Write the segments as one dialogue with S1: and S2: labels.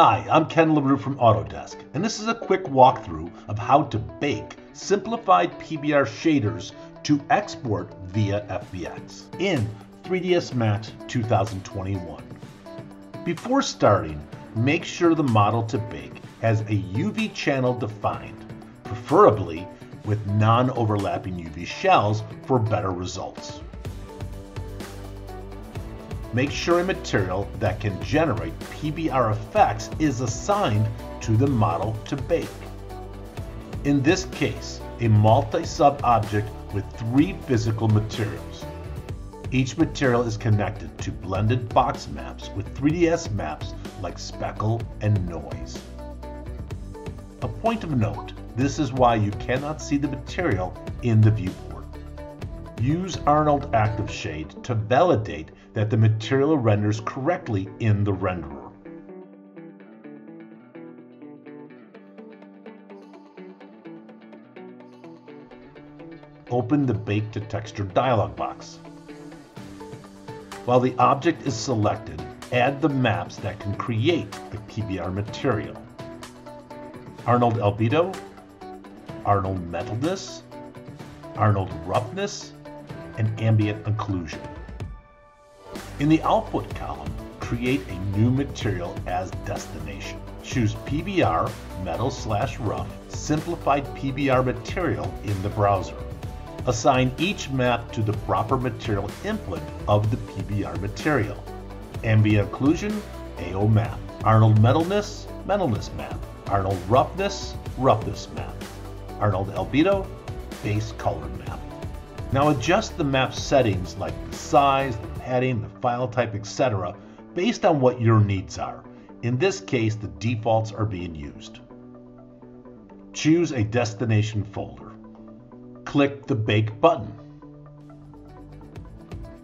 S1: Hi, I'm Ken Larue from Autodesk, and this is a quick walkthrough of how to bake simplified PBR shaders to export via FBX in 3ds Max 2021. Before starting, make sure the model to bake has a UV channel defined, preferably with non-overlapping UV shells for better results. Make sure a material that can generate PBR effects is assigned to the model to bake. In this case, a multi-sub object with 3 physical materials. Each material is connected to blended box maps with 3ds maps like speckle and noise. A point of note, this is why you cannot see the material in the viewport. Use Arnold Active Shade to validate that the material renders correctly in the renderer. Open the Bake to Texture dialog box. While the object is selected, add the maps that can create the PBR material. Arnold Albedo, Arnold Metalness, Arnold Roughness, and Ambient Occlusion. In the output column, create a new material as destination. Choose PBR metal/rough simplified PBR material in the browser. Assign each map to the proper material input of the PBR material. Ambient Occlusion, AO map. Arnold Metalness, Metalness map. Arnold Roughness, Roughness map. Arnold Albedo, Base Color map. Now adjust the map settings like the size, the padding, the file type, etc. based on what your needs are. In this case, the defaults are being used. Choose a destination folder. Click the Bake button.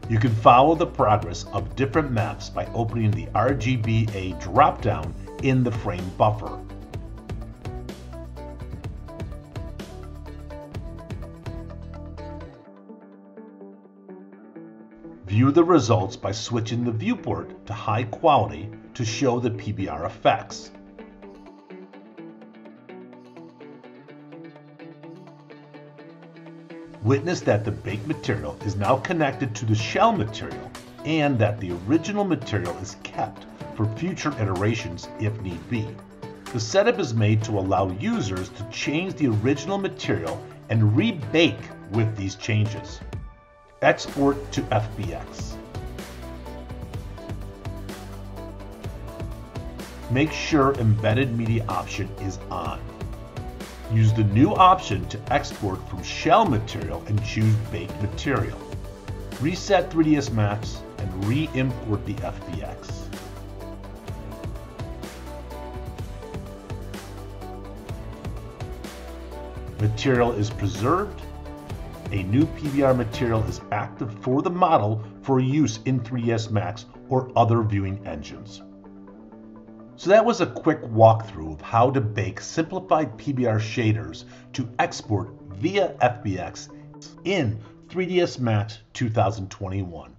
S1: You can follow the progress of different maps by opening the RGBA drop-down in the frame buffer. View the results by switching the viewport to high quality to show the PBR effects. Witness that the baked material is now connected to the shell material and that the original material is kept for future iterations if need be. The setup is made to allow users to change the original material and rebake with these changes. Export to FBX. Make sure Embedded Media option is on. Use the new option to export from shell material and choose Baked Material. Reset 3ds Max and re-import the FBX. Material is preserved. A new PBR material is active for the model for use in 3ds Max or other viewing engines. So that was a quick walkthrough of how to bake simplified PBR shaders to export via FBX in 3ds Max 2021.